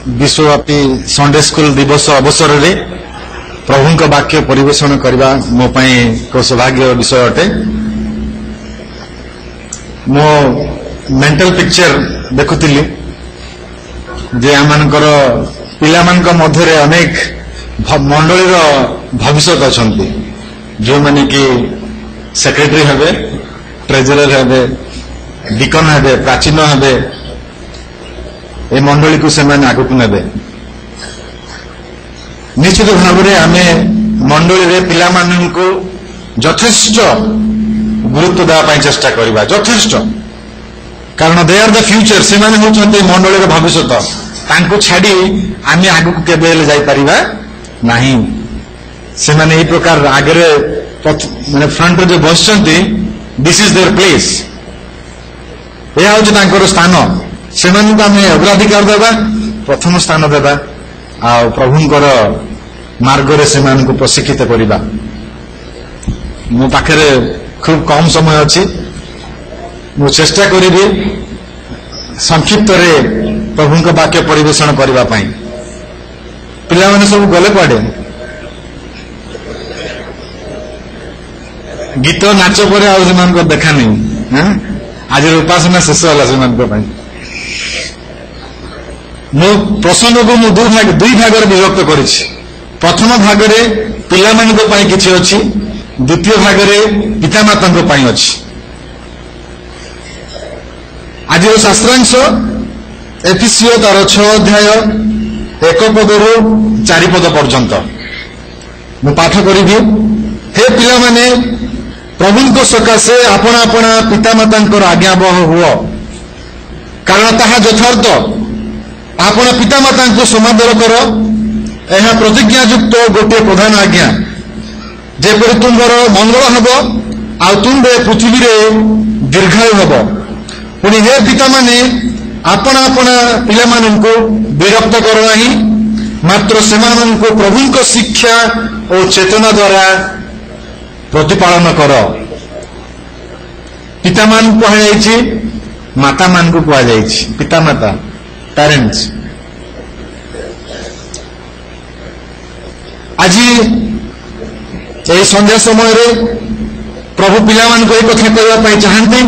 विश्वव्यापी Sunday school दिवस अवसर रे प्रभु वाक्य परिवेषण करने मो को सौभाग्य विषय अटे। मो मेंटल पिक्चर देखुली जे आम पिला मध्य अनेक मंडली भविष्य अच्छा जो मैंने कि सेक्रेटरी हेबे, ट्रेजरर हेबे, डिकन हेबे, प्राचीन हेबे, ए मंडली को सेमाने आगु नेबे। निश्चित भाव में आम मंडली रे पिला माननकु यथेष्ट गुरुत्व देवाई चेष्टा करवा, यथेष्ट, कारण दे आर द फ्यूचर, से माने होचंते मंडली रे भविष्य। तांको छाड़ी आम आगु को केबे जाई परिबा नाही। से माने ए प्रकार आगरे माने फ्रंट रे जो बसचंती, दिस इज देयर प्लेस, यह हूँ तांकर स्थान। से माने आम अग्राधिकार देवा, प्रथम स्थान देवा, आ प्रभुंकर मार्ग रे से मानकु प्रशिक्षित करवा। मो पाखरे खूब कम समय अच्छी, मु चेष्टा करी संक्षिप्त रे प्रभुंक वाक्य परिवेषण करने पाई। पिला माने सब गले पड़े गीत नाच पर आज देखा नहीं। आज उपासना शेष है। मो प्रसंग को मु दुई भाग विभक्त कर। प्रथम भाग में पिला किसी अच्छी, द्वितीय भाग में पितामाता अच्छी। आज शास्त्रांश एफिसियो तार 6 अध्याय 1 पदरू 4 पद पर्यंत मु पाठ करी। हे पिला माने प्रभु सकाशे अपना अपना पितामाता आज्ञावह हुआ, कारण ताहा यथार्थ। अपना पितामाता को समादर कर, यह प्रतिज्ञायुक्त गोटे प्रधान आज्ञा, जेपरि तुम्हार मंगल हब आ तुम्बे पृथ्वी रे दीर्घायु हब। पुणी हे पिता माने अपना अपना पिला माननकु विरक्त कर नाही, मात्र सेमाननकु प्रभुंक शिक्षा और चेतना द्वारा प्रतिपालन कर। पिता मान कहा जायछि, माता मान को कहा जायछि। पिता माता पेरेंट्स। आज ए संध्या समय रे प्रभु पिला मान को एक कथा कहवा पाई चाहते,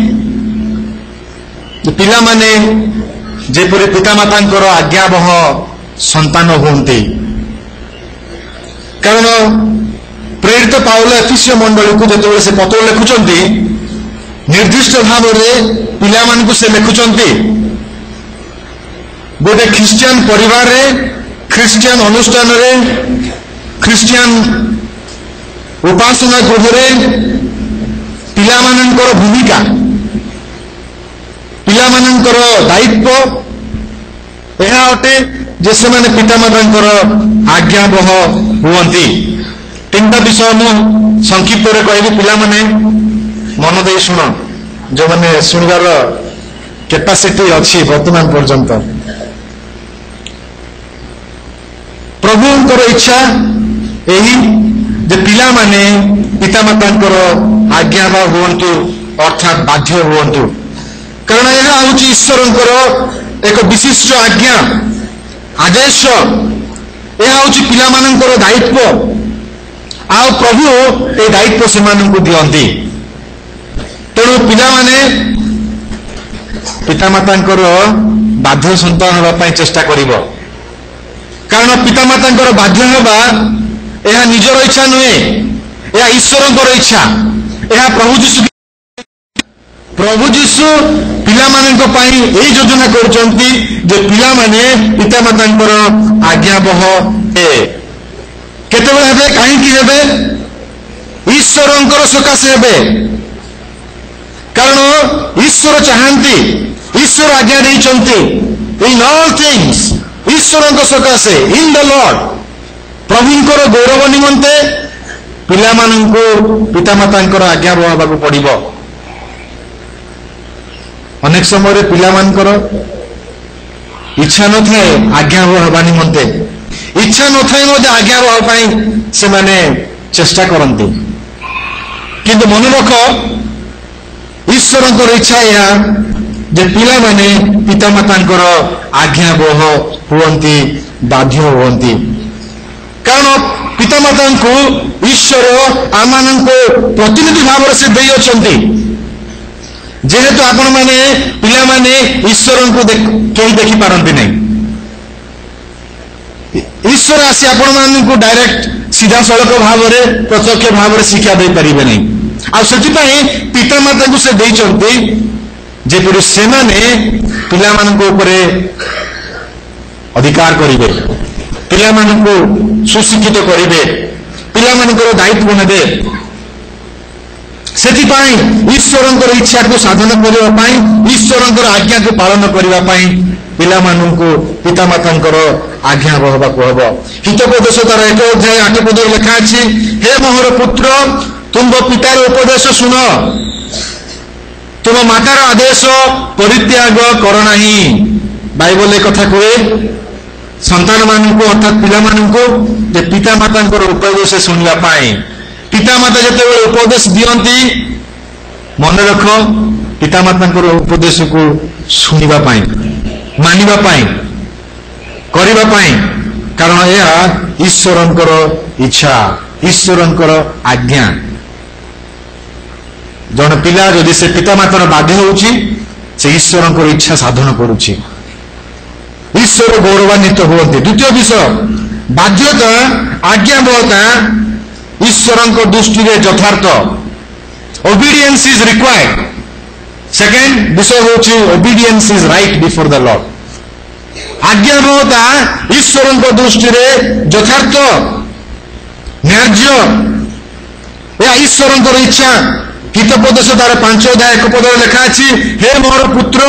पिला माने जेपरि पिता मातांकर आज्ञावह संतान होंते। कारण प्रेरित पाउल एफिसियो मंडली को जो से पत्र लिखुचंती, निर्दिष्ट भाव में पिला मान को से लिखुचंती गोटे ख्रिस्टियन परिवार रे, ख्रिस्टियन अनुष्ठान रे, ख्रिस्टियन उपासना गृह रे पिला मानकर भूमिका, पिला मानकर दायित्व यह अटे जे से माने पितामातांकर आज्ञावह हुअंती। 3टा विषय मु संक्षिप्त रे कहबी। पिला माने मन दे सुन, जो माने सुनबार कैपेसिटी अछि वर्तमान पर्यंत। प्रभुंकर इच्छा यही जे पिला माने पितामातांकर आज्ञावह हुअंतु, अर्थात बाध्य हुअंतु। कारण यह हूँ ईश्वर एक विशिष्ट आज्ञा, आदेश। यह हूँ पिला मानकर दायित्व, आ प्रभु ए दायित्व से दियंती। तेणु पिला माने पितामातांकर बाध्य संतान होगापाई चेष्टा करिवो। कारण पितामातांकर बाध्य होगा यह निजर इच्छा नुहे, यह ईश्वरंकर इच्छा। यह प्रभु जीशु पिला मानक पाई यही योजना करचंती जे पिला माने पिता मातांकर आज्ञावह हे। केतेबेले हेबे, काहींकि हेबे? ईश्वरंकर सकाशे हेबे। कारण ईश्वर चाहंती, ईश्वर आज्ञा देइचंती इन ऑल थिंग्स, ईश्वरंक सकाशे, इन द लॉर्ड। प्रभुंकर गौरव निमंते पिला मानंकु पिता मातांकर आज्ञावह हेबाकु पड़िबो। अनेक समय पिला मानकर इच्छा न थाए आज्ञावह हेबा निमंते, इच्छा न थाए मध्य आज्ञावह पाई से माने चेष्टा करंती। किंतु मन रख ईश्वरंकर इच्छा यह जे पिला माने पितामातांकर आज्ञाबह हुअन्ति बाध्य हुअन्ति कारण पितामातांको ईश्वर आमानंको प्रतिनिधि भाव से देई अछंती जेहेतु आपण माने पिला माने ईश्वर को केही देखि पारंती नहीं ईश्वर आसी आपण मानकु डायरेक्ट सीधा सड़क भाव में प्रत्यक्ष भाव में शिक्षा दे पारिबे नहीं आ सेति पई पितामाता को से देई चंती जेपरि से माने पिला मानक ऊपर अधिकार करिवे पिला मानक सुशिक्षित करिवे पिला मानकर दायित्व नेबे सेति पई ईश्वरंकर इच्छा को साधन करबा पई ईश्वरंकर आज्ञा को पालन करबा पई पिला मानकु पितामातांकर आज्ञा बहबा को हबो हितोपदेश तार 1 अध्याय 8 पद लिखा अछि हे मोहर पुत्र तुम पितार उपदेश सुन तुम मातार आदेश परित्याग कर नाही बाइबल एक कथा कहे संतान मानकु अर्थात पिला मानकु जे पितामातांकर उपदेश सुनिबा पई पितामाता जते उपदेश दियंती मन रख पितामातांकर उपदेश को सुनिबा पई मानिबा पई करिबा पई कारण यह ईश्वरंकर इच्छा ईश्वरंकर आज्ञा जन पिला जदि से पितामातार बाध्य होउची से ईश्वरंकर इच्छा साधन करूची ईश्वर गौरवान्वित हुअन्ति द्वितीय विषय बाध्यता आज्ञाबहता ईश्वरंकर दृष्टि रे यथार्थ ओबीडियंस इज रिक्वायर्ड सेकेंड विषय होउची obedience is right before the lord आज्ञाबहता ईश्वरंकर दृष्टि रे यथार्थ न्याय्य या ईश्वरंकर इच्छा हितोपदेश तार 5 अध्याय 1 पद लिखा अछि हे मोर पुत्र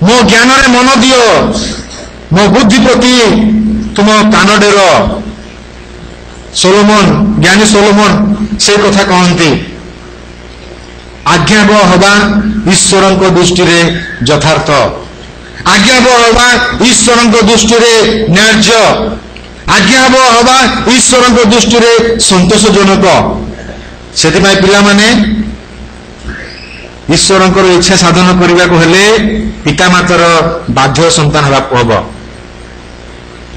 मो ज्ञान रे मन दियो मो बुद्धि प्रति तुम कान डेर सोलोमन ज्ञानी सोलोमन से कथा कहती आज्ञाबह हवा ईश्वरंकर दृष्टि रे यथार्थ आज्ञाबह हवा ईश्वरंकर दृष्टि रे न्याय्य आज्ञाबह हवा ईश्वरंकर दृष्टि रे संतोषजनक सेति पई पिला माने ईश्वरंकर इच्छा साधन करबा को हेले पितामातार बाध्य संतान हवा को हबो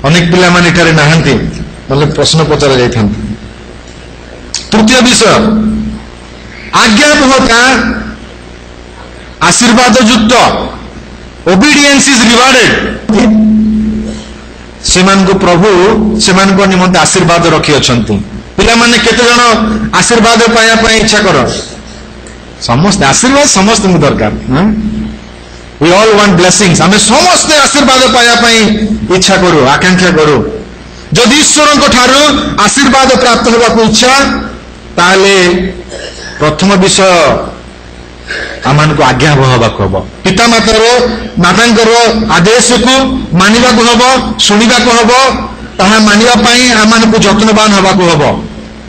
अनेक पिला माने एठारे नाहंती बोले प्रश्न पचरा जाइथांती तृतीय विषय आज्ञाबहता आशीर्वाद युक्त ओबीडियंस इज रिवार्डेड सेमान को प्रभु सेमान को निमंते आशीर्वाद रखी अछंती पिला माने केते जण आशीर्वाद पाया पई इच्छा करो समस्त आशीर्वाद समस्त को दरकार वी ऑल वांट ब्लेसिंग्स हमें समस्त आशीर्वाद पाया पई इच्छा करू आकांक्षा करू जदि ईश्वर को ठारू आशीर्वाद प्राप्त होबा को इच्छा ताले प्रथम विषय आमान को आज्ञा हबा को हबो मातांकर आदेश को मानिबा को हबो सुनिबा को हबो ताहा मानिबा पई आमान को यत्नवान हबा को हबो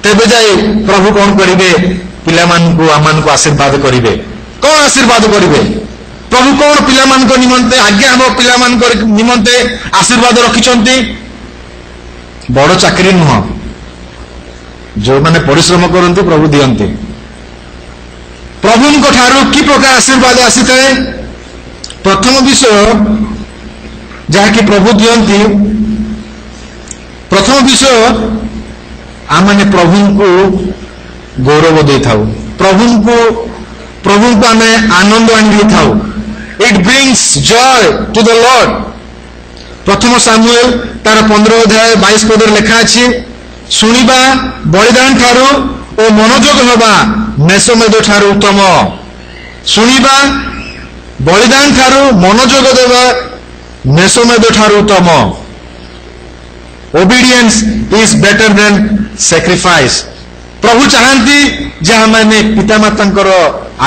तेबे जाय प्रभु कोन करिवे पिला मान को आमान को आशीर्वाद करिवे कोन आशीर्वाद करिवे प्रभु कोन पिला मान को निमंते आज्ञा हबो पिला मान को निमंते आशीर्वाद रखिचंती बड़ चाकरी नुह जो माने परिश्रम करते प्रभु दियंते प्रभु को ठारू कि प्रकार आशीर्वाद आसी थाए प्रथम विषय जहा कि प्रभु दियंती प्रथम विषय आम माने प्रभु को गौरव दे थाउ प्रभु को आम आनंद आनी though it brings joy to the lord प्रथम सामुएल तार 15 अध्याय 22 पद लिखा अछि सुनिबा बलिदान ठारू ओ मनोजोग हवा मेषमेध ठारू उत्तम सुनिबा बलिदान ठारू मनोजोग देवा मेषमेध ठारू उत्तम obedience is better than sacrifice प्रभु चाहती जे माने पितामातांकर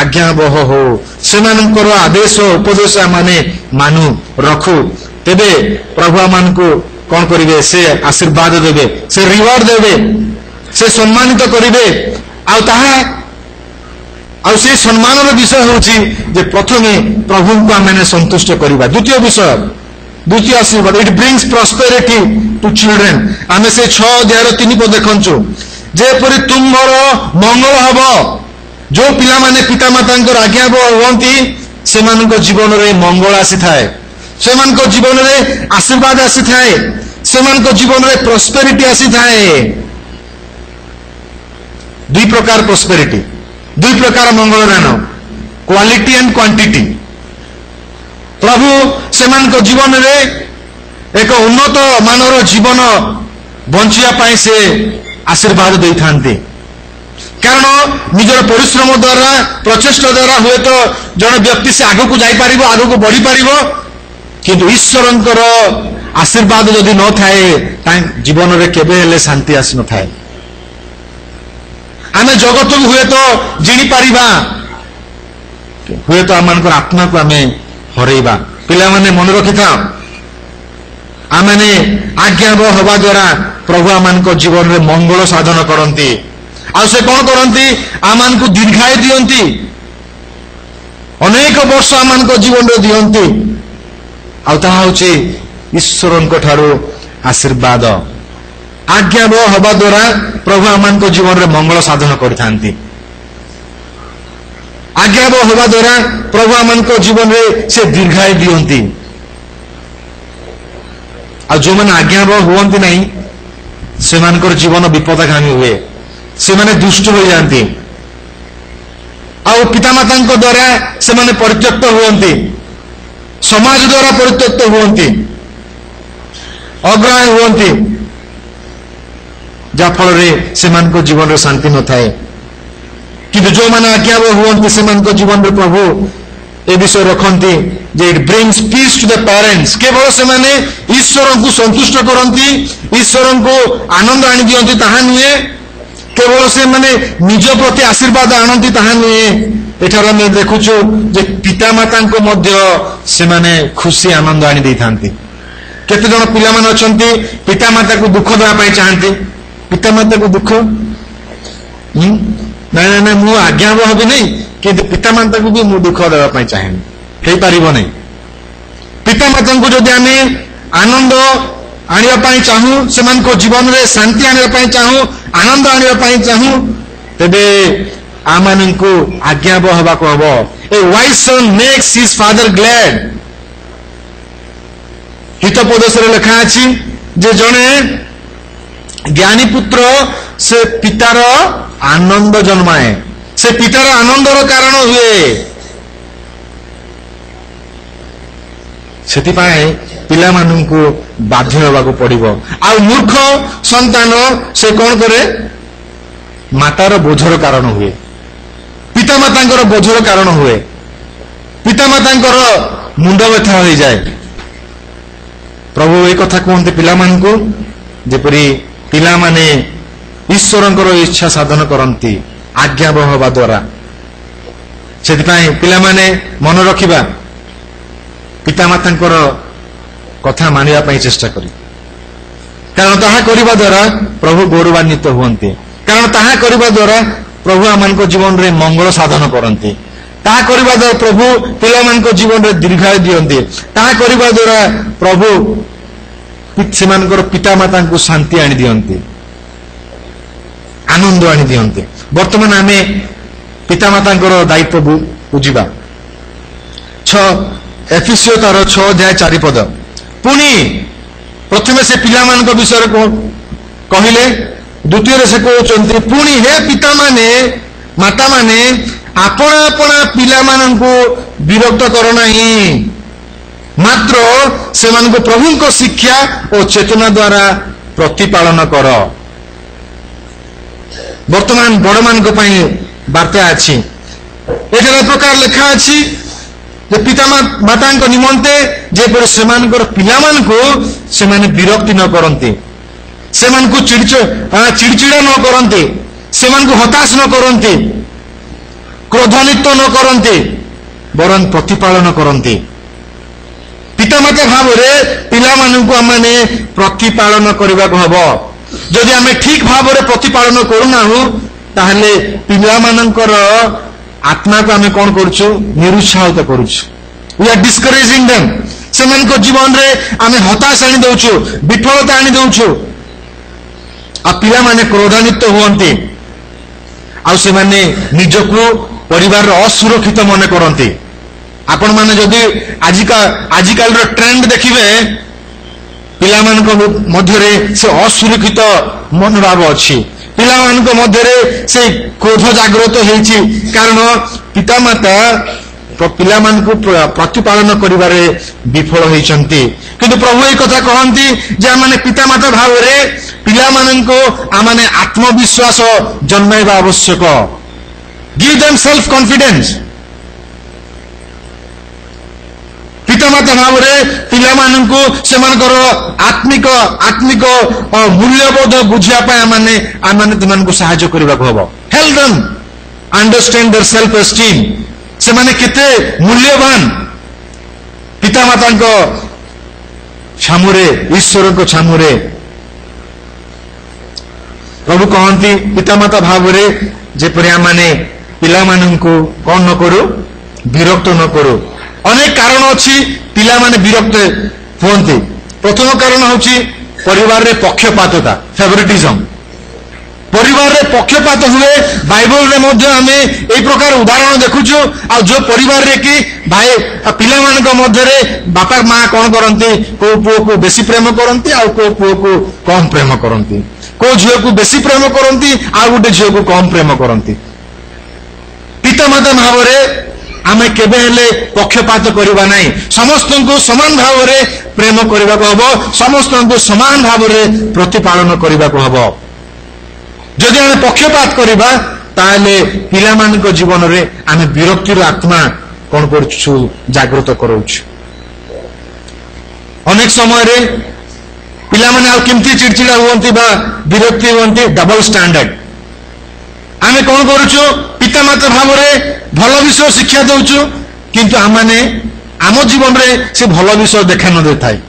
आज्ञाबह हो सेमानंकर आदेश उपदेश माने मानु रखु तेबे प्रभु मान को कौन करिवे से आशीर्वाद देवे से रिवार्ड देवे से सम्मानित करिवे आ से सम्मान विषय होची जे प्रथमे प्रभु को आमे संतुष्ट करिवा द्वितीय आशीर्वाद it brings prosperity to children आमे से 6 अध्याय 3 पद देखंचु जेपरि तुमर मंगल हबो जो पिला माने पितामातांकर आज्ञाबह होंती ସେମାନଙ୍କ ଜୀବନରେ ମଙ୍ଗଳ ଆସିଥାଏ, ସେମାନଙ୍କ ଜୀବନରେ ଆଶୀର୍ବାଦ ଆସିଥାଏ, ସେମାନଙ୍କ ଜୀବନରେ ପ୍ରସ୍ପେରିଟି ଆସିଥାଏ। ଦୁଇ ପ୍ରକାର ପ୍ରସ୍ପେରିଟି, ଦୁଇ ପ୍ରକାର ମଙ୍ଗଳଦାନ, କ୍ୱାଲିଟି ଆଣ୍ଡ କ୍ୱାଣ୍ଟିଟି। ପ୍ରଭୁ ସେମାନଙ୍କ ଜୀବନରେ ଏକ ଉନ୍ନତ ମାନର ଜୀବନ ବଞ୍ଚିବା ପାଇଁ ସେ ଆଶୀର୍ବାଦ ଦେଇଥାନ୍ତି। କାରଣ ନିଜର ପରିଶ୍ରମ ଦ୍ୱାରା, ପ୍ରଚେଷ୍ଟା ଦ୍ୱାରା ହୁଏତ ଜଣେ ବ୍ୟକ୍ତି ସେ ଆଗକୁ ଯାଇପାରିବ, ଆଗକୁ ବଢିପାରିବ, କିନ୍ତୁ ଈଶ୍ୱରଙ୍କର ଆଶୀର୍ବାଦ ଯଦି ନଥାଏ ଜୀବନରେ କେବେ ହେଲେ ଶାନ୍ତି ଆସିନଥାଏ। ଆମେ ଜଗତକୁ ହୁଏତ ଜିଣିପାରିବା, ହୁଏତ ଆମମାନଙ୍କର ଆତ୍ମାକୁ ଆମେ ହରେଇବା। ପିଲାମାନେ ମନେ ରଖିଥାଅ, ଆମମାନେ ଆଜ୍ଞାବହ ହେବା ଦ୍ୱାରା ପ୍ରଭୁ ଆମମାନଙ୍କ ଜୀବନରେ ମଙ୍ଗଳ ସାଧନ କରନ୍ତି। ଆଉ ସେ କଣ କରନ୍ତି? ଆମମାନଙ୍କୁ ଦୀର୍ଘାୟୁ ଦିଅନ୍ତି, ଅନେକ ବର୍ଷ ଆମମାନଙ୍କ ଜୀବନରେ ଦିଅନ୍ତି। ଆଉ ତାହା ହେଉଛି ଈଶ୍ୱରଙ୍କ ଠାରୁ ଆଶୀର୍ବାଦ। ଆଜ୍ଞାବହ ହେବା ଦ୍ୱାରା ପ୍ରଭୁ ଆମମାନଙ୍କ ଜୀବନରେ ମଙ୍ଗଳ ସାଧନ କରିଥାନ୍ତି। ଆଜ୍ଞାବହ ହେବା ଦ୍ୱାରା ପ୍ରଭୁ ଆମମାନଙ୍କ ଜୀବନରେ ସେ ଦୀର୍ଘାୟୁ ଦିଅନ୍ତି। ଆଉ ଯେଉଁମାନେ ଆଜ୍ଞାବହ ହୁଅନ୍ତି ନାହିଁ, ସେମାନଙ୍କର ଜୀବନ ବିପଦଗାମୀ ହୁଏ, ସେମାନେ ଦୁଷ୍ଟ ହୋଇଯାଆନ୍ତି। ଆଉ ପିତାମାତାଙ୍କ ଦ୍ୱାରା ସେମାନେ ପରିତ୍ୟକ୍ତ ହୁଅନ୍ତି, ସମାଜ ଦ୍ୱାରା ପରିତ୍ୟକ୍ତ ହୁଅନ୍ତି, ଅଗ୍ରାହ୍ୟ ହୁଅନ୍ତି, ଯାହାଫଳରେ ସେମାନଙ୍କ ଜୀବନରେ ଶାନ୍ତି ନଥାଏ। କିନ୍ତୁ ଯେଉଁମାନେ ଆଜ୍ଞାବହ ହୁଅନ୍ତି ସେମାନଙ୍କ ଜୀବନରେ ପ୍ରଭୁ ଏ ବିଷୟ ରଖନ୍ତି ଯେ ଇଟ୍ brings piece to the parents. କେବଳ ସେମାନେ ଈଶ୍ୱରଙ୍କୁ ସନ୍ତୁଷ୍ଟ କରନ୍ତି, ଈଶ୍ୱରଙ୍କୁ ଆନନ୍ଦ ଆଣିଦିଅନ୍ତି ତାହା ନୁହେଁ, କେବଳ ସେମାନେ ନିଜ ପ୍ରତି ଆଶୀର୍ବାଦ ଆଣନ୍ତି ତାହା ନୁହେଁ। ଏଠାରେ ଆମେ ଦେଖୁଛୁ ଯେ ପିତାମାତାଙ୍କୁ ମଧ୍ୟ ସେମାନେ ଖୁସି ଆନନ୍ଦ ଆଣି ଦେଇଥାନ୍ତି। କେତେ ଜଣ ପିଲାମାନେ ଅଛନ୍ତି ପିତାମାତାକୁ ଦୁଃଖ ଦେବା ପାଇଁ ଚାହାନ୍ତି। ପିତାମାତାକୁ ଦୁଃଖ ନାଇଁ ନାଇଁ ନାଇଁ, ମୁଁ ଆଜ୍ଞାବହ ହେବି ନାହିଁ, କିନ୍ତୁ ପିତାମାତାକୁ ବି ମୁଁ ଦୁଃଖ ଦେବା ପାଇଁ ଚାହେଁନି, ହେଇପାରିବ ନାହିଁ। ପିତାମାତାଙ୍କୁ ଯଦି ଆମେ ଆନନ୍ଦ ଆଣିବା ପାଇଁ ଚାହୁଁ, ସେମାନଙ୍କ ଜୀବନରେ ଶାନ୍ତି ଆଣିବା ପାଇଁ ଚାହୁଁ, ଆନନ୍ଦ ଆଣିବା ପାଇଁ ଚାହୁଁ, ତେବେ ଆମମାନଙ୍କୁ ଆଜ୍ଞାବହ ହେବାକୁ ହବ। ଏ ୱାଇଜ୍ ସନ୍ ମେକ୍ସ ହିଜ୍ ଫାଦର ଗ୍ଲାଡ୍। ହିତୋପଦେଶରେ ଲେଖା ଅଛି ଯେ ଜଣେ ଜ୍ଞାନୀ ପୁତ୍ର ସେ ପିତାର ଆନନ୍ଦ ଜନ୍ମାଏ, ସେ ପିତାର ଆନନ୍ଦର କାରଣ ହୁଏ। ସେଥିପାଇଁ ପିଲାମାନଙ୍କୁ ବାଧ୍ୟ ହେବାକୁ ପଡିବ। ଆଉ ମୂର୍ଖ ସନ୍ତାନ ସେ କଣ କରେ? ମାତାର ବୋଝର କାରଣ ହୁଏ, ପିତାମାତାଙ୍କର ବୋଝର କାରଣ ହୁଏ, ପିତାମାତାଙ୍କର ମୁଣ୍ଡ ବ୍ୟଥା ହୋଇଯାଏ। ପ୍ରଭୁ ଏ କଥା କୁହନ୍ତି ପିଲାମାନଙ୍କୁ, ଯେପରି ପିଲାମାନେ ଈଶ୍ୱରଙ୍କର ଇଚ୍ଛା ସାଧନ କରନ୍ତି ଆଜ୍ଞାବହ ହେବା ଦ୍ୱାରା। ସେଥିପାଇଁ ପିଲାମାନେ ମନେ ରଖିବା, ପିତାମାତାଙ୍କର କଥା ମାନିବା ପାଇଁ ଚେଷ୍ଟା କରି, କାରଣ ତାହା କରିବା ଦ୍ୱାରା ପ୍ରଭୁ ଗୌରବାନ୍ୱିତ ହୁଅନ୍ତି, କାରଣ ତାହା କରିବା ଦ୍ୱାରା ପ୍ରଭୁ ଆମମାନଙ୍କ ଜୀବନରେ ମଙ୍ଗଳ ସାଧନ କରନ୍ତି, ତାହା କରିବା ଦ୍ୱାରା ପ୍ରଭୁ ପିଲାମାନଙ୍କ ଜୀବନରେ ଦୀର୍ଘାୟୁ ଦିଅନ୍ତି, ତାହା କରିବା ଦ୍ୱାରା ପ୍ରଭୁ ସେମାନଙ୍କର ପିତାମାତାଙ୍କୁ ଶାନ୍ତି ଆଣିଦିଅନ୍ତି, ଆନନ୍ଦ ଆଣିଦିଅନ୍ତି। ବର୍ତ୍ତମାନ ଆମେ ପିତାମାତାଙ୍କର ଦାୟିତ୍ୱ ବୁଝିବା। ଏଫେସିୟ ତାର 6:4 ପୁଣି ପ୍ରଥମେ ସେ ପିଲାମାନଙ୍କ ବିଷୟରେ କହିଲେ, ଦ୍ୱିତୀୟରେ ସେ କହୁଛନ୍ତି ପୁଣି ହେ ପିତାମାନେ, ମାତାମାନେ ଆପଣା ଆପଣା ପିଲାମାନଙ୍କୁ ବିରକ୍ତ କର ନାହିଁ, ମାତ୍ର ସେମାନଙ୍କୁ ପ୍ରଭୁଙ୍କ ଶିକ୍ଷା ଓ ଚେତନା ଦ୍ୱାରା ପ୍ରତିପାଳନ କର। ବର୍ତ୍ତମାନ ବଡମାନଙ୍କ ପାଇଁ ବାର୍ତ୍ତା ଅଛି। ଏଠାରେ ପ୍ରକାର ଲେଖା ଅଛି ଯେ ପିତାମାତାଙ୍କ ନିମନ୍ତେ ଯେପରି ସେମାନଙ୍କର ପିଲାମାନଙ୍କୁ ସେମାନେ ବିରକ୍ତି ନ କରନ୍ତି, ସେମାନଙ୍କୁ ଚିଡଚିଡା ନ କରନ୍ତି, ସେମାନଙ୍କୁ ହତାଶ ନ କରନ୍ତି, କ୍ରୋଧାନ୍ୱିତ ନ କରନ୍ତି, ବରଂ ପ୍ରତିପାଳନ କରନ୍ତି। ପିତାମାତା ଭାବରେ ପିଲାମାନଙ୍କୁ ଆମେ ପ୍ରତିପାଳନ କରିବାକୁ ହବ। ଯଦି ଆମେ ଠିକ ଭାବରେ ପ୍ରତିପାଳନ କରୁନାହୁଁ, ତାହେଲେ ପିଲାମାନଙ୍କର ଆତ୍ମାକୁ ଆମେ କଣ କରୁଛୁ? ନିରୁତ୍ସାହିତ କରୁଛୁ। we are discouraging them। ସେମାନଙ୍କ ଜୀବନରେ ଆମେ ହତାଶ ଆଣି ଦେଉଛୁ, ବିଫଳତା ଆଣି ଦେଉଛୁ। ଆଉ ପିଲାମାନେ କ୍ରୋଧାନ୍ୱିତ ହୁଅନ୍ତି, ଆଉ ସେମାନେ ନିଜକୁ ପରିବାରର ଅସୁରକ୍ଷିତ ମନେ କରନ୍ତି। आपण माने जदि आजिकाल ट्रेंड देखिबे पिलामानक मध्यरे से असुरक्षित मनोभाव अछि पिलामानक मध्यरे से क्रोध जागृत हेछि कारण पितामाता पिलामानकु प्रतिपालन करिबारे विफल होइचंती किंतु प्रभु ए कथा कहंती जे आमाने पितामाता भावरे पिलामाननको आमाने आत्मविश्वास जन्माइबा आवश्यक गिव देम सेल्फ कॉन्फिडेंस पितामाता भावरे पिलामाननको सेमानकर आत्मिक मूल्यबोध बुझिया पाए आमाने तुमनको सहायता करबा को हबो help them understand their self esteem से माने केते मूल्यवान पितामाता छामुरे ईश्वर को छामुरे प्रभु कहती पितामाता भावरे जेपरि आमाने पिला माननकु कोन न करू विरक्त न करू अनेक कारण अछि पिला माने विरक्त होंती प्रथम कारण होछि परिवार रे पक्षपातता फेवरेटिज्म परिवार रे पक्षपात हुए बाइबल रे मध्य आमे एई प्रकार उदाहरण देखुछु आ जो परिवार रे कि भाई पिला मानक मध्य रे बापा मां कोन करंती को पुओ को बेसी प्रेम करंती आ को पुओ को कम प्रेम करंती को झियो को बेसी प्रेम करंती आ गुटे झियो को कम प्रेम करंती पितामाता भावरे आमे केबे हेले पक्षपात करिबा नाही समस्त को समान भावरे प्रेम करिबा को हबो समस्त को समान भावरे प्रतिपालन करिबा को हबो जदि आमे पक्षपात करिबा ताले पिला मानक जीवन रे आमे विरक्तिर आत्मा कोन करछु जागृत करौछु अनेक समय रे पिला माने आ किमती चिड़चिड़ा होंती बा विरक्ति होंती डबल स्टैंडर्ड आमे कोन करूछु पितामाता भावरे भल विषय शिक्षा दउछु किंतु आमाने आम जीवन रे से भल विषय देखा न देथाय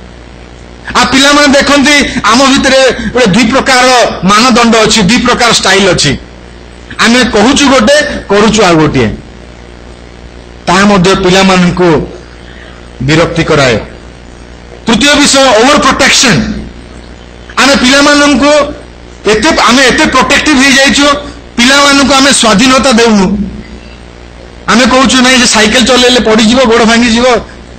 आ पिला माने देखंती आम भितरे गोटे दुई प्रकार मानदंड अछि दुई प्रकार स्टाइल अछि आमे कहूछु गोटे करूछु आ गोटे ता मध्ये पिला माननको विरक्ति कराए तृतीय विषय ओवर प्रोटेक्शन आमे पिला माननको एते प्रोटेक्टिव हो जाइछु पिला माननको आमे स्वाधीनता देउनु आमे कहूछु नै जे साइकिल चलेले पड़ी जीवो गोड़ भांगी जीवो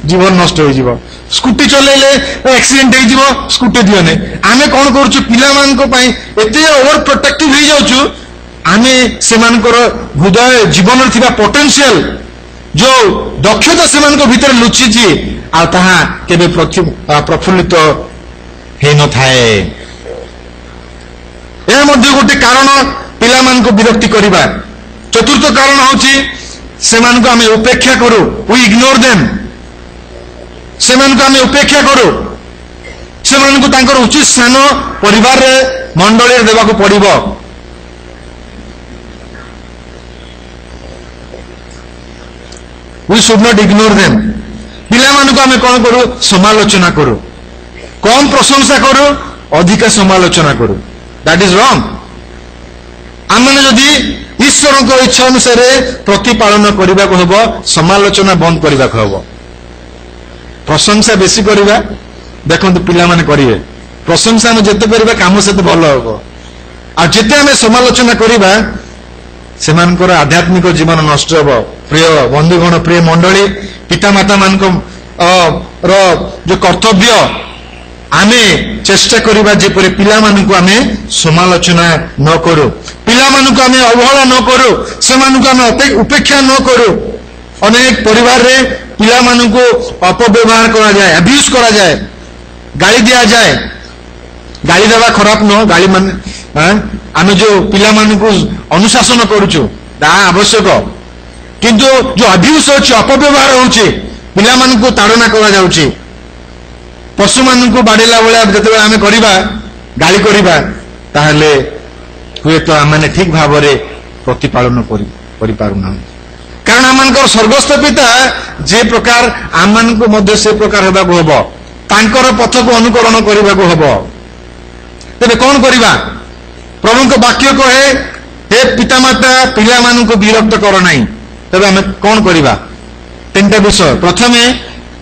जीवन नष्ट हो जीवो स्कूटी चलेले एक्सीडेंट हो जीवो स्कूटी दियो नै आमे कोन करूछु पिला मानको पई एते ओवर प्रोटेक्टिव हो जाउछु आमे सेमानकर हृदय जीवन रे थिबा पोटेंशियल जो दक्षता सेमानको भीतर लुचि जी आ ताहा केबे प्रफुल्लित हे न थाए ए मध्ये गोटे कारण पिला मानको विरक्ति करिबा चतुर्थ कारण होची सेमानको आमे उपेक्षा करू वी इग्नोर देम सेमानको आमे उपेक्षा करू सेमानको तांकर उचित स्थान परिवार रे मंडली रे देबाको पड़िबो we should not ignore them पिला मानको आमे कोन करू समालोचना करू कम प्रशंसा करू अधिक समालोचना करू दैट इज रॉन्ग आमने जदि ईश्वर को इच्छा अनुसार प्रतिपालन करने को हबो समालोचना बंद करने को हबो प्रशंसा बेसी करवा देखो पिला माने करिवे प्रशंसा में जेते करबा काम सेते भलो हबो आ जेते हमें समालोचना करवा सेमानकर आध्यात्मिक जीवन नष्ट हबो प्रिय बंधुगण प्रिय मंडली पितामाता मानको जो कर्तव्य आमे चेष्टा करिबा जेपरि पिला मानकु आमे समालोचना न करू पिला मानकु आमे अवहेला न करू सेमानकु आमे उपेक्षा न करू अनेक परिवार रे पिला मानकु अपव्यवहार करा जाए अब्यूज करा जाए गाली दिया जाए गाली देवा खराब न गाली मान आमे जो पिला मानकु अनुशासन करूछु ता आवश्यक किंतु जो अब्यूज होछि अपव्यवहार होछि पिला मानकु ताड़ना करा जाउछि पशु मानकु बाड़ेला बेला जते आमे करिबा गाली करिबा ताहले हुए तो आमने ठीक भाव रे प्रतिपालन करि पारुना कारण आमनकर स्वर्गस्थ पिता जे प्रकार आमनको मध्ये से प्रकार हेबा को हबो तांकर पथ को अनुकरण करिबा को हबो तबे कोन करिबा प्रभु को वाक्य कहे हे पितामाता पिला मानकु विरक्त कर नाही तबे आमे कोन करिबा तीनटा विषय प्रथमे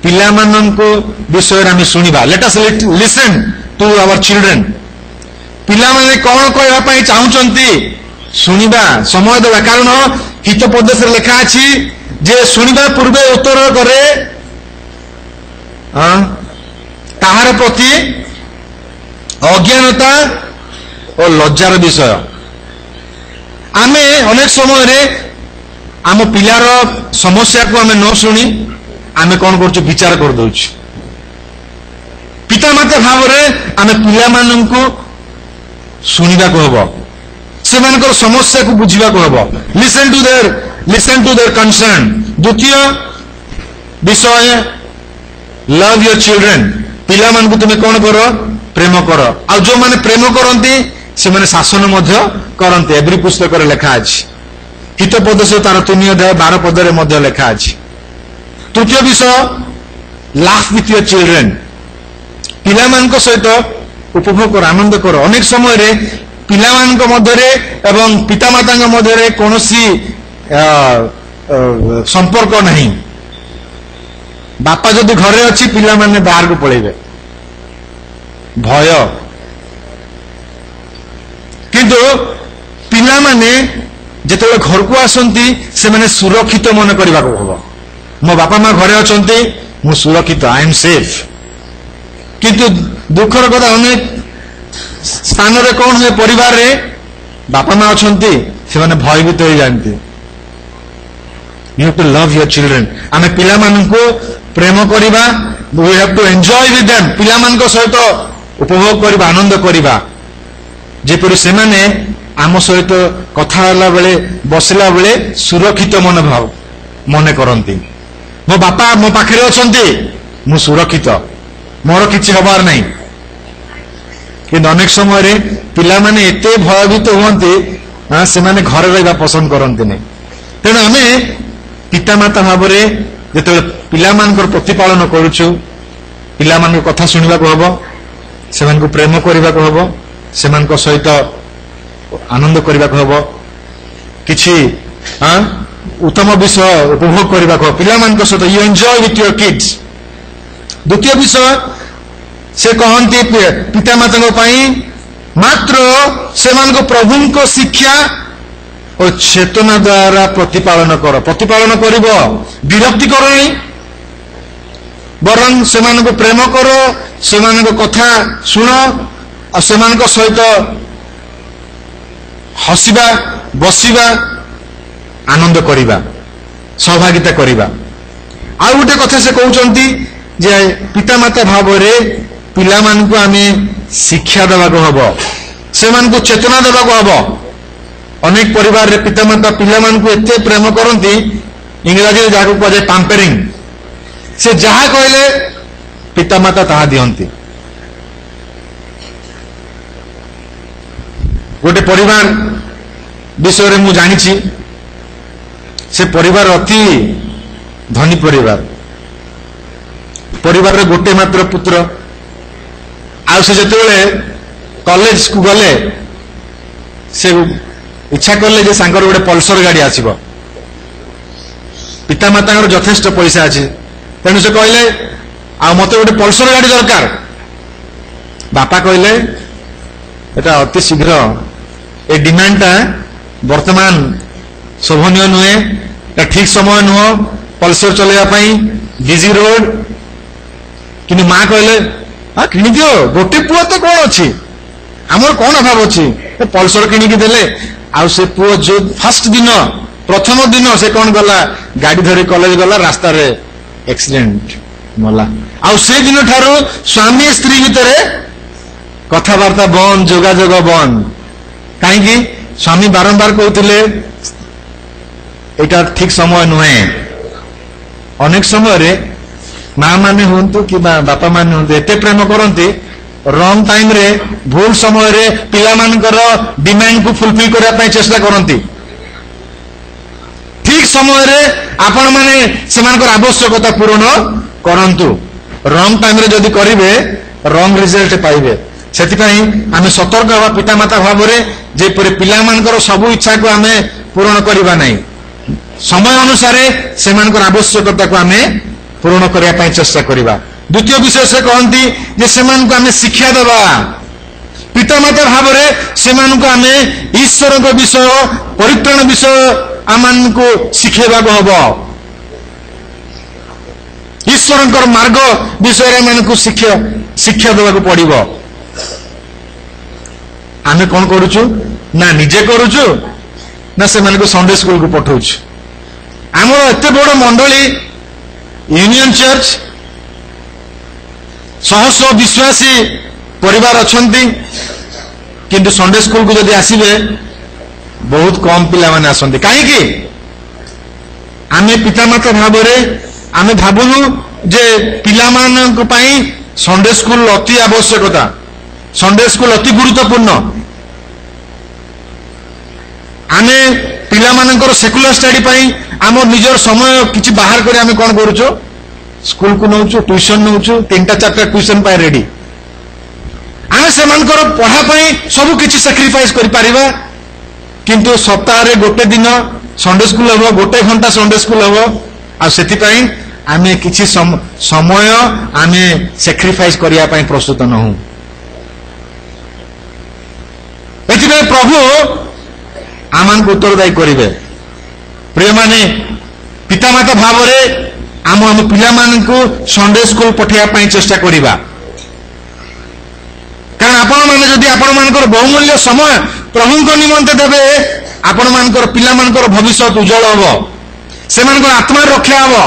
पिला माननको विषय आमे सुनिबा let us listen to our children पिला माने कोन कहबा पई चाहुचंती सुनिबा समय देबा कारण हितोपदेश लिखा अछि जे शुणा पूर्वे उत्तर करे ताहार प्रति अज्ञानता और लज्जार विषय आमे अनेक समय रे आम पिलार समस्या को आमे न शुणी आमे कौन कर विचार कर दउछ पितामाता भाव रे आमे पिला माननकु शुणिबा को हबो सेमानकर समस्या को बुझिबा को हबो लिसन टू देयर कंसर्न द्वितीय विषय लव योर चिल्ड्रेन पिला मान को तुमे कौन करो प्रेम करो आ जो माने प्रेम करंती से माने शासन मध्य करंती एवरी पुस्तक रे लिखा अछि हितपद से तार 3 अध्याय 12 पद रे मध्य लिखा अछि तृतीय विषय लाफ विथ योर चिल्ड्रेन पिला मान को सहित उपभोग कर आनंद कर अनेक समय रे पिला मान को मध्य रे एवं पितामाता के मध्य रे कोनोसी संपर्क नहीं बापा जदि घरे अच्छी पिला माने बाहर को पळेबे भय किंतु पिला माने जेतेबे घर को आसंती से माने सुरक्षित मन करबा को हबो मो बापा मां घरे अछंती मु सुरक्षित आई एम सेफ किंतु दुखर कथा अनेक स्थान रे कोन हुए परिवार रे बापा मां अछंती से माने भयभीत हो जानती you have to love your children आमे पिला मान को प्रेम करिबा we have to enjoy with them पिला मान को सहित उपभोग करिबा आनंद करिबा जेपरि से माने आम सहित कथा होला बेले बसला बेले सुरक्षित मनोभाव मने करंती मो बापा मो पाखरे अछंती मु सुरक्षित मोर किछि हबार नाही कि अनेक समय रे पिला माने एते भयभीत होंती से माने घर रहबा पसंद करंती नहीं तेणु आमे पितामाता भाव में जिते पिला प्रतिपालन करुचु पिला कथा शुणा को हम से प्रेम करने को हम से सहित आनंद करने को हम किछि उत्तम विषय उपभोग करने को पिला सहित you enjoy with your kids द्वितीय विषय से कहती पितामाता मात्र से प्रभु को शिक्षा और चेतना द्वारा प्रतिपालन कर विरक्ति करनी बरं से प्रेम कर से कथा शुण और से सहित हसवा बसवा आनंद करवा सहभागिता करवा आउ गोटे कथा से कहते जे पितामाता भाव में पिला मानकु आमे शिक्षा देवा को हबो से चेतना देवा को हबो अनेक परिवार रे पितामाता पिला मानकु एते प्रेम करंती इंग्रजी जाको कहे पैम्परिंग से जहा कहले पितामाता ताहा दियंती गोटे परिवार विषय रे मु जानि छी से परिवार अति धनी परिवार रे गोटे मात्र पुत्र आ से जते कॉलेज को गले से इच्छा कले जे सांकर गोटे पल्सर गाड़ी आसीबो पितामाता यथेष्ट पैसा अच्छे तेणु से कहले आ मते गोटे पल्सर गाड़ी दरकार बापा कहले एटा अति शीघ्र ए डिमांडटा वर्तमान शोभनीय नुहे ठीक समय नुह पल्सर चलैया बिजी रोड कि माँ कहले हाँ किणी दियो गोटे पुआ तो कौन अच्छी आमर कौन अभाव अच्छी पल्सर किणिकी देले आउ से पुओ जो फर्स्ट दिन प्रथम दिन से कौन गला गाड़ी धरी कॉलेज गला रास्ता रे एक्सीडेंट मला आउ से दिन ठारू स्वामी स्त्री भितर कथबार्ता बंद जोगाजोग बंद कहीं स्वामी बारंबार कहते एटा ठीक समय नुहे अनेक समय रे माँ माने हूँ कि बापा माने हूँ एते प्रेम करते रंग टाइम रे भूल समय रे पिला मानकर डिमांड को फुलफिल करने चेष्टा करती ठीक समय रे आपण माने सेमानकर आवश्यकता पूर्ण करंतु रंग टाइम रे जदि करिवे रंग रिजल्ट पाइबे सेतिपई आमे सतर्क हवा पितामाता भाव रे जे परे पिला मानकर सब इच्छा को आमे पूर्ण करिबा नहीं समय अनुसार सेमानकर आवश्यकता को आमे पूर्ण करने चेष्टा करवा द्वितीय विषय से कहती जे सेमान को आमे शिक्षा देवा पितामाता भाव में सेमान को आमे ईश्वर विषय परित्राण विषय आम को शिखेबा को हम ईश्वर मार्ग विषय में शिक्षा देवाक पड़ो। आमे कौन करुचु ना निजे करुचु ना से संडे स्कूल को पठाउछु। आमर एत बड़ मंडली यूनियन चर्च शह शह विश्वासी परिवार अछंती किंतु संडे स्कूल को जदि आसीबे बहुत कम पिला माने आसंती। काहेकि आमे पितामाता भाव आमे भावुनु जे पिला मानक पई संडे स्कूल अति आवश्यकता, संडे स्कूल अति गुरुत्वपूर्ण। आमे पिला मानकर सेकुलर स्टडी पई आम निजर समय किछि बाहर करे आमे कोन करूचो स्कूल को नौचु ट्यूशन नौचु 3-4 ट्यूशन पाए रेडी। आमे सेमानकर पढ़ा पई सब किछि सैक्रिफाइस करि परिबा किंतु सप्ताह रे गोटे दिन संडे स्कूल हबो, गोटे घंटा संडे स्कूल हबो आ सेति पई आमे किछि समय आमे सैक्रिफाइस करिया पई प्रस्तुत न हूं। एथि पे प्रभु आमान को उत्तरदायी करिवे। प्रिय माने पितामाता भाव आम पिला को संडे स्कूल पठिया पई चेष्टा करिबा। कारण आपण माने जदि आपण मानकर बहुमूल्य समय प्रभु को निमंते देबे आपण मानकर पिला मानकर भविष्य उज्जवल हबो, से मानकर आत्मा रक्षा हबो,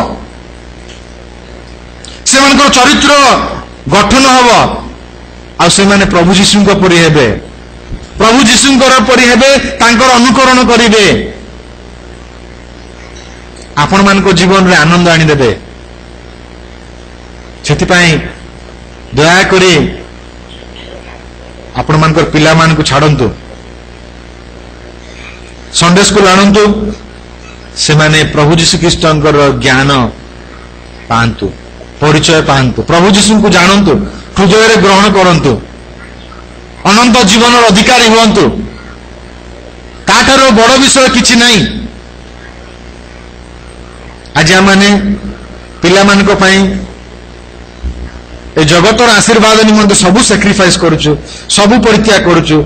से मानकर चरित्र गठन हबो आ से माने प्रभु यीशु को परि हेबे, प्रभु यीशु को परि हेबे, तांकर अनुकरण करिवे, आपण मानको जीवन रे आनंद आनी देबे। सेति पई दया करी आपण मानकर पिला मान को छाड़ंतु, संडे स्कूल आणंतु, से माने प्रभु यीशु ख्रीष्टंकर ज्ञान पांतु, परिचय पांतु, प्रभु यीशु को जानंतु, हृदय रे ग्रहण करंतु, अनंत जीवन अधिकारी हुअंतु। ताठारो बड़ विषय किछि नहीं। आज आमाने पिला मानक पई ए जगतर आशीर्वाद निमंते सबु सैक्रिफाइस करूछु, सबु परित्याग करूछु,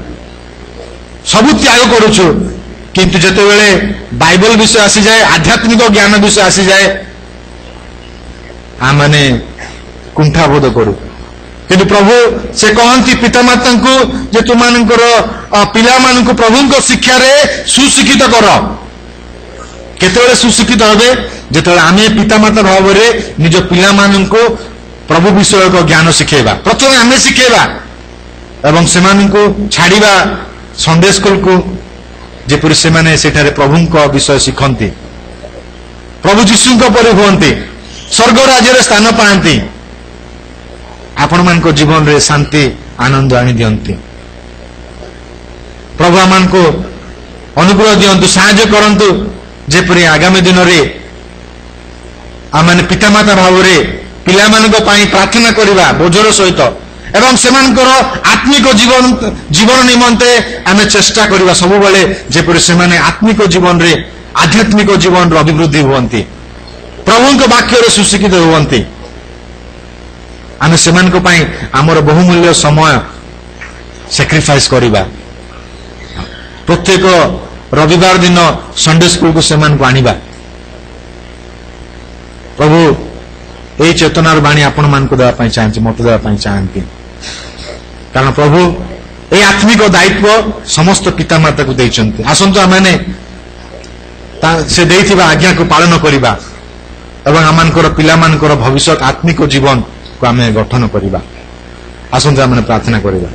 सबु त्याग करूछु, किंतु जते बेले बाइबल विषय आसी जाए, आध्यात्मिक ज्ञान विषय आसी जाए, आमाने कुंठाबोध करू। किंतु प्रभु से कहंती पितामाता को जे तुमानकर पिला मानक प्रभु को शिक्षा रे सुशिक्षित कर। केतेबेले सुशिक्षित होबे जेतेबेले आमे पितामाता भाव रे निज पिला मानक प्रभु विषय को ज्ञान शिखेबा। प्रथम आमे शिखेबा एवं सेमानकु छाड़ीबा संडे स्कूल को, जेपरि सेमाने सेठारे प्रभु को विषय शिखंती, प्रभु यीशु को परि हुअंती, स्वर्ग राज्य रे स्थान पांती, आपण मान को जीवन रे शांति आनंद आनी दियंती। प्रभु आमान को अनुग्रह दियंतु, साहाय्य करंतु, जेपरि आगामी दिन रे आमाने पितामाता भाव रे पिला मानक पई प्रार्थना करिबा बोझर सहित एवं सेमानकर आत्मिक जीवन निमंते आमे चेष्टा करिबा सब बेले जेपरि सेमाने आत्मिक जीवन रे आध्यात्मिक जीवन रे अभिवृद्धि हुअंती, प्रभु को वाक्य रे सुशिक्षित हुअंती। आमे सेमानक पई हमर बहुमूल्य समय सैक्रिफाइस करिबा। प्रत्येक रविवार दिन संडे स्कूल को सेमान को आनिबा। प्रभु यही चेतनार बाणी आपण मान को देवा चाहती, मत देवा चाहती। कारण प्रभु ये आत्मिक दायित्व समस्त पितामाता को देइचंती। आसंतु आमाने से देइथिबा आज्ञा को पालन करिबा एवं आमानकर पिला मानकर भविष्य आत्मिक जीवन को आमे गठन करिबा। आसंतु आमाने प्रार्थना करिबा।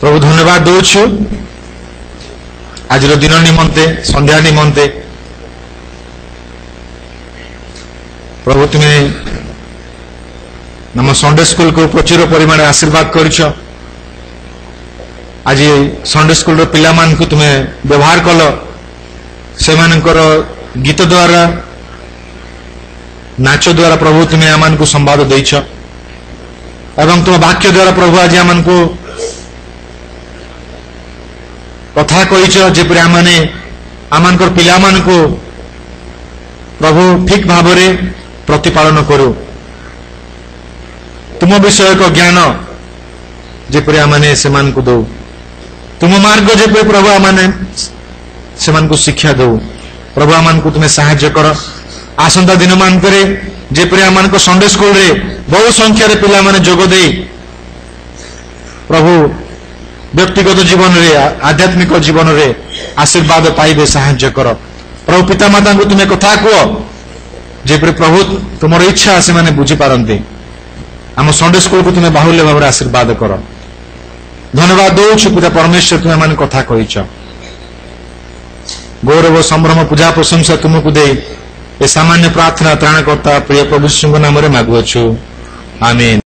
प्रभु धन्यवाद दउछु आज दिन निमंते, संध्या निमंते। प्रभु तुम्हें नम संडे स्कूल को प्रचुर परिमाण आशीर्वाद करिछ। आज संडे स्कूल पिला मान को तुम्हें व्यवहार कल, से गीत द्वारा नाच द्वारा प्रभु तुम्हें आमान को संवाद देइछ एवं तुम वाक्य द्वारा प्रभु आज आमान को कथा कहिछ, जेपरि आमाने आमानकर पिला मान को प्रभु ठीक भाव रे प्रतिपालन करू। तुम विषय को ज्ञान जेपरि आमाने सेमान को दो, तुम मार्ग जेपरि प्रभु आमाने सेमान को शिक्षा दो। प्रभु आमान को तुम्हें साहाय्य कर, आसंता दिन मानकरे जेपरि आम संडे स्कूल रे बहु संख्यार पिला माने जोग दे प्रभु व्यक्तिगत जीवन रे आध्यात्मिक जीवन रे आशीर्वाद पाइबे साहाय्य कर। प्रभु पितामाता को तुम्हें कथा कह जेपरि प्रभु तुम इच्छा से माने बुझी पारंते। आम संडे स्कूल को तुम्हें बाहुल्य भाव आशीर्वाद कर। धन्यवाद दौछु पिता परमेश्वर तुम्हें मान कथा कहीच। गौरव संभ्रम पूजा प्रशंसा तुमको दे ए सामान्य प्रार्थना त्राणकर्ता प्रिय प्रभु यीशु नाम रे मागुअछु, आमीन।